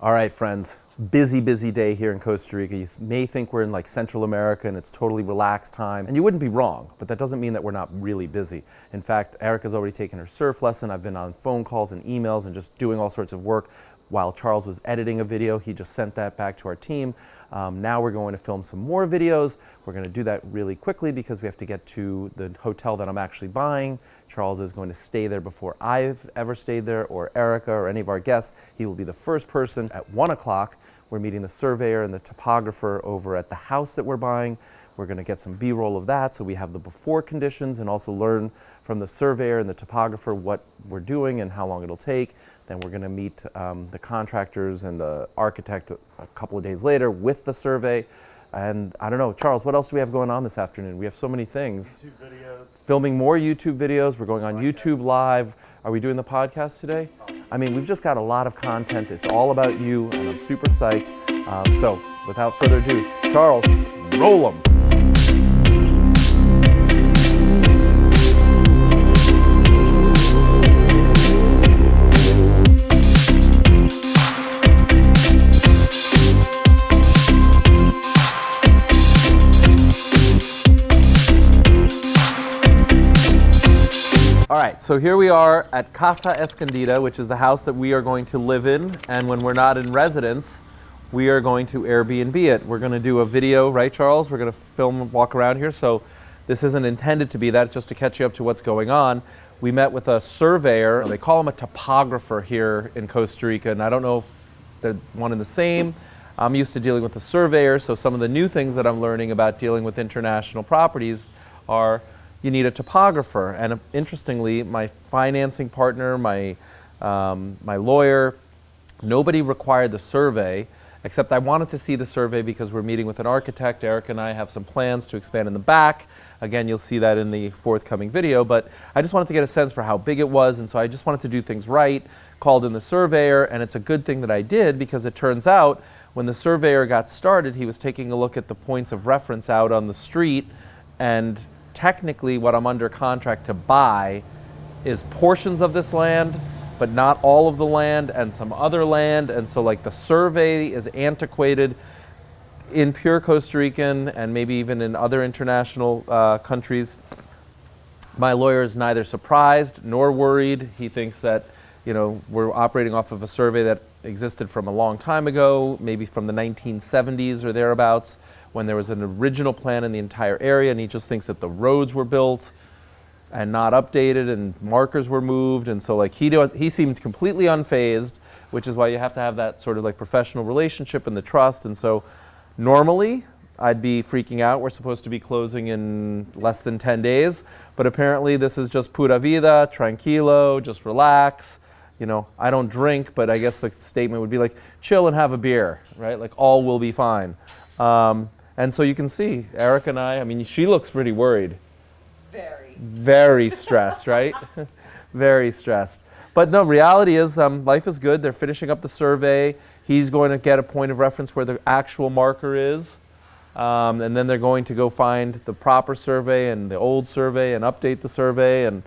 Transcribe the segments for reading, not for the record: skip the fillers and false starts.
All right, friends, busy day here in Costa Rica. You may think we're in like Central America and it's totally relaxed time, and you wouldn't be wrong, but that doesn't mean that we're not really busy. In fact, Erika's already taken her surf lesson. I've been on phone calls and emails and just doing all sorts of work. While Charles was editing a video, he just sent that back to our team. Now we're going to film some more videos. We're going to do that really quickly because we have to get to the hotel that I'm actually buying. Charles is going to stay there before I've ever stayed there, or Erika, or any of our guests. He will be the first person. At 1 o'clock, we're meeting the surveyor and the topographer over at the house that we're buying. We're going to get some B-roll of that so we have the before conditions and also learn from the surveyor and the topographer what we're doing and how long it'll take. Then we're going to meet the contractors and the architect a couple of days later with the survey. And I don't know, Charles, what else do we have going on this afternoon? We have so many things. YouTube videos. Filming more YouTube videos. We're going on YouTube Live. Are we doing the podcast today? I mean, we've just got a lot of content. It's all about you, and I'm super psyched. So without further ado, Charles, roll 'em. All right, so here we are at Casa Escondida, which is the house that we are going to live in. And when we're not in residence, we are going to Airbnb it. We're going to do a video, right, Charles? We're going to film and walk around here. So this isn't intended to be that. It's just to catch you up to what's going on. We met with a surveyor. They call him a topographer here in Costa Rica. And I don't know if they're one and the same. I'm used to dealing with a surveyor. So some of the new things that I'm learning about dealing with international properties are you need a topographer. And interestingly, my financing partner, my lawyer, nobody required the survey, except I wanted to see the survey because we're meeting with an architect. Erika and I have some plans to expand in the back. Again, you'll see that in the forthcoming video, but I just wanted to get a sense for how big it was, and so I just wanted to do things right, called in the surveyor, and it's a good thing that I did because it turns out when the surveyor got started, he was taking a look at the points of reference out on the street, and technically what I'm under contract to buy is portions of this land, but not all of the land, and some other land. And so like the survey is antiquated in pure Costa Rican and maybe even in other international countries. My lawyer is neither surprised nor worried. He thinks that, you know, we're operating off of a survey that existed from a long time ago, maybe from the 1970s or thereabouts, when there was an original plan in the entire area, and he just thinks that the roads were built and not updated and markers were moved. And so like he seemed completely unfazed, which is why you have to have that sort of like professional relationship and the trust. And so normally I'd be freaking out. We're supposed to be closing in less than 10 days, but apparently this is just pura vida, tranquilo, just relax. You know, I don't drink, but I guess the statement would be like, chill and have a beer, right? Like all will be fine. And so you can see, Erika and I mean, she looks pretty worried. Very stressed, right? Very stressed. But no, reality is life is good. They're finishing up the survey. He's going to get a point of reference where the actual marker is. And then they're going to go find the proper survey and the old survey and update the survey. And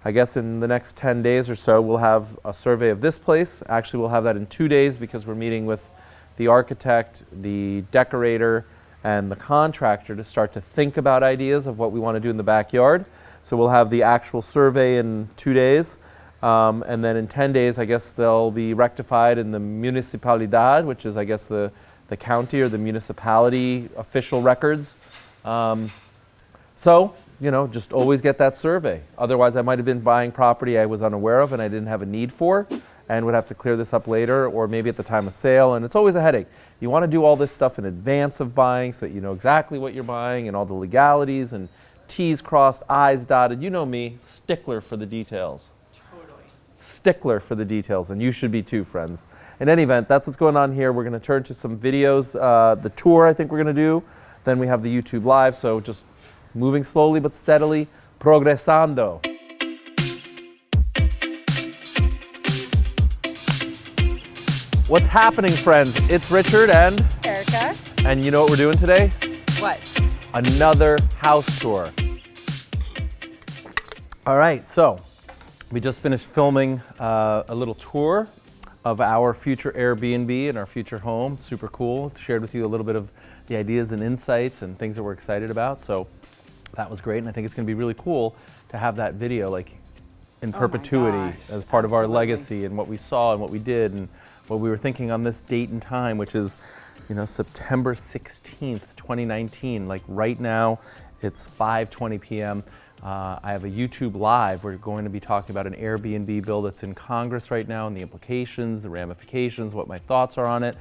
I guess in the next 10 days or so, we'll have a survey of this place. Actually, we'll have that in 2 days because we're meeting with the architect, the decorator, and the contractor to start to think about ideas of what we want to do in the backyard. So we'll have the actual survey in 2 days. And then in 10 days, I guess they'll be rectified in the municipalidad, which is, I guess, the county or the municipality official records. So, you know, just always get that survey. Otherwise, I might have been buying property I was unaware of and I didn't have a need for, and would have to clear this up later or maybe at the time of sale, and it's always a headache. You want to do all this stuff in advance of buying so that you know exactly what you're buying and all the legalities and T's crossed, I's dotted. You know me, stickler for the details. Totally. Stickler for the details, and you should be too, friends. In any event, that's what's going on here. We're going to turn to some videos. The tour I think we're going to do. Then we have the YouTube Live, so just moving slowly but steadily, progresando. What's happening, friends? It's Richard and Erika. And you know what we're doing today? What? Another house tour. All right, so we just finished filming a little tour of our future Airbnb and our future home. Super cool. Shared with you a little bit of the ideas and insights and things that we're excited about. So that was great, and I think it's going to be really cool to have that video like in perpetuity as part of our legacy and what we saw and what we did and what we were thinking on this date and time, which is, you know, September 16th, 2019. Like right now, it's 5:20 p.m. I have a YouTube Live. We're going to be talking about an Airbnb bill that's in Congress right now and the implications, the ramifications, what my thoughts are on it.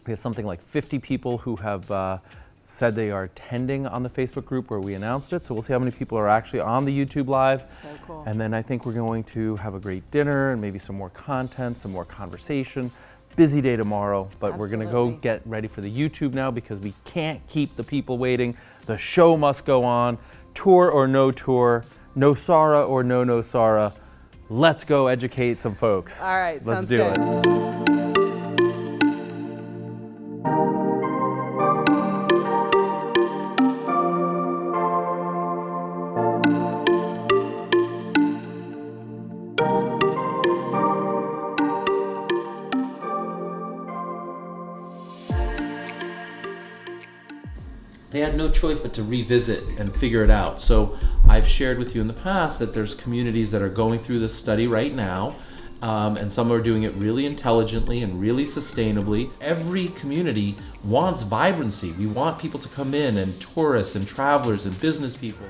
We have something like 50 people who have said they are attending on the Facebook group where we announced it. So we'll see how many people are actually on the YouTube Live. So cool. And then I think we're going to have a great dinner and maybe some more content, some more conversation. Busy day tomorrow, but we're gonna go get ready for the YouTube now because we can't keep the people waiting. The show must go on. Tour or no tour, no Sarah or no Sarah. Let's go educate some folks. All right, let's sounds do good. it. They had no choice but to revisit and figure it out. So I've shared with you in the past that there's communities that are going through this study right now, and some are doing it really intelligently and really sustainably. Every community wants vibrancy. We want people to come in, and tourists and travelers and business people.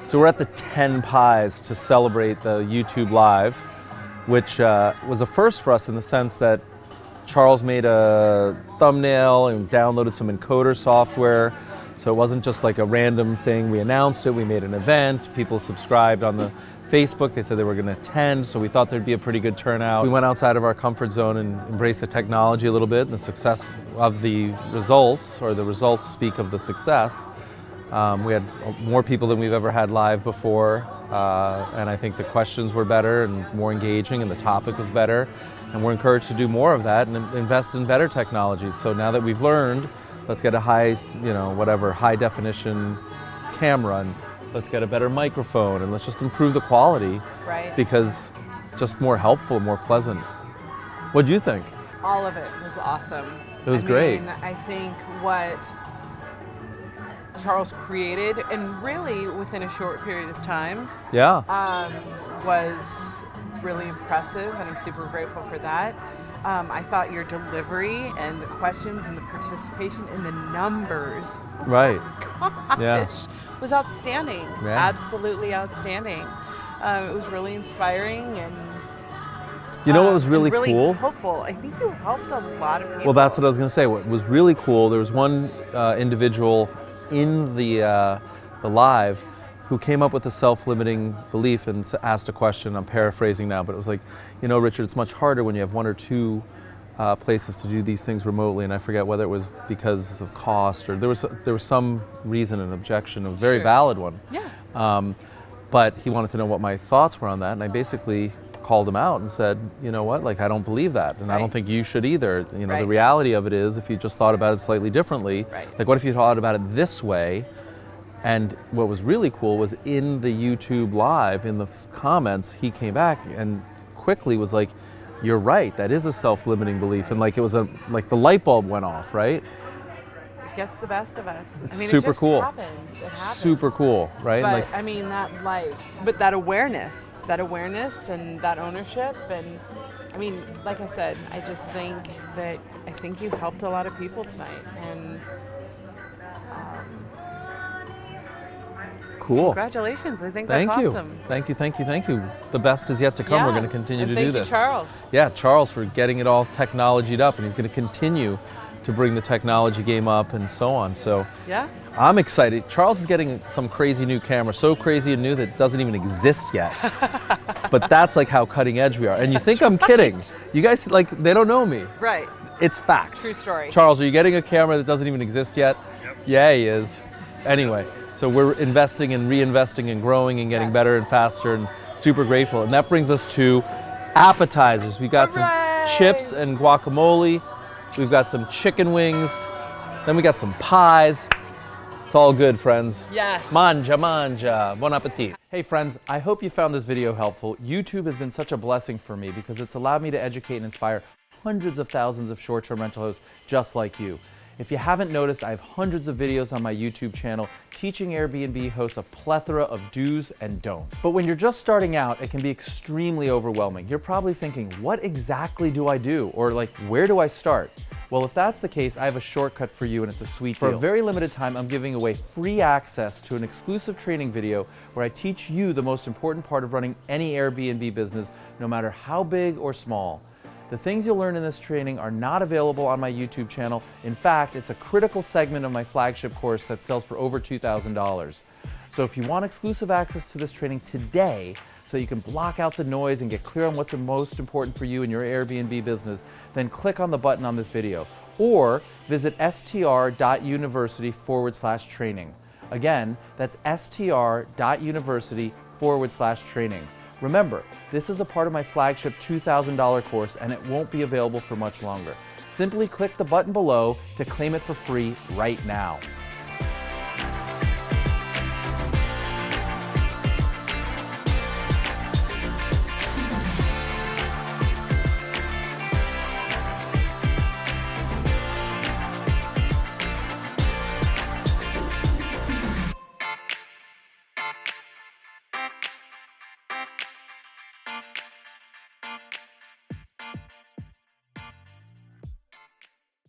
So we're at the 10 Pies to celebrate the YouTube Live, which was a first for us in the sense that Charles made a thumbnail and downloaded some encoder software. So it wasn't just like a random thing. We announced it, we made an event, people subscribed on the Facebook, they said they were gonna attend, so we thought there'd be a pretty good turnout. We went outside of our comfort zone and embraced the technology a little bit, and the success of the results, or the results speak of the success. We had more people than we've ever had live before, and I think the questions were better and more engaging, and the topic was better. And we're encouraged to do more of that and invest in better technology. So now that we've learned, let's get a high, high definition camera, and let's get a better microphone, and let's just improve the quality. Right. Because just more helpful, more pleasant. What'd you think? All of it was awesome. It was great. I think what Charles created, and really within a short period of time, was really impressive, and I'm super grateful for that. I thought your delivery and the questions and the participation and the numbers, was outstanding. Yeah. Absolutely outstanding. It was really inspiring, and you know what was really really cool? Hopeful. I think you helped a lot of people. Well, that's what I was going to say. What was really cool, there was one individual in the live who came up with a self-limiting belief and asked a question. I'm paraphrasing now, but it was like, you know, Richard, it's much harder when you have one or two places to do these things remotely, and I forget whether it was because of cost or there was some reason, an objection, a very valid one. Yeah. But he wanted to know what my thoughts were on that, and I basically called him out and said, you know what, like, I don't believe that, and I don't think you should either. You know, the reality of it is, if you just thought about it slightly differently, like, what if you thought about it this way? And what was really cool was in the YouTube Live, in the comments, he came back and quickly was like, you're right, that is a self-limiting belief. And like, it was like the light bulb went off, right? It gets the best of us. It's I mean, super it just cool. happens. It happens. Super cool, right? But like, I mean, that awareness and that ownership, and I mean, like I said, I just think you helped a lot of people tonight, and cool. Congratulations. I think that's awesome. Thank you. The best is yet to come. We're going to continue to do this. Thank you, Charles. Yeah, Charles, for getting it all technologied up, and he's going to continue to bring the technology game up and so on. So yeah, I'm excited. Charles is getting some crazy new camera, so crazy and new that it doesn't even exist yet. But that's like how cutting edge we are. And you think I'm kidding. You guys, like, they don't know me. Right. It's fact. True story. Charles, are you getting a camera that doesn't even exist yet? Yep. Yeah, he is. Anyway. So we're investing and reinvesting and growing and getting better and faster, and super grateful. And that brings us to appetizers. We got some chips and guacamole. We've got some chicken wings. Then we got some pies. It's all good, friends. Yes. Manja, manja. Bon appetit. Hey friends, I hope you found this video helpful. YouTube has been such a blessing for me because it's allowed me to educate and inspire hundreds of thousands of short-term rental hosts just like you. If you haven't noticed, I have hundreds of videos on my YouTube channel teaching Airbnb hosts a plethora of do's and don'ts. But when you're just starting out, it can be extremely overwhelming. You're probably thinking, what exactly do I do? Or like, where do I start? Well, if that's the case, I have a shortcut for you and it's a sweet deal. For a very limited time, I'm giving away free access to an exclusive training video where I teach you the most important part of running any Airbnb business, no matter how big or small. The things you'll learn in this training are not available on my YouTube channel. In fact, it's a critical segment of my flagship course that sells for over $2,000. So if you want exclusive access to this training today, so you can block out the noise and get clear on what's the most important for you in your Airbnb business, then click on the button on this video or visit str.university/training. Again, that's str.university/training. Remember, this is a part of my flagship $2,000 course and it won't be available for much longer. Simply click the button below to claim it for free right now.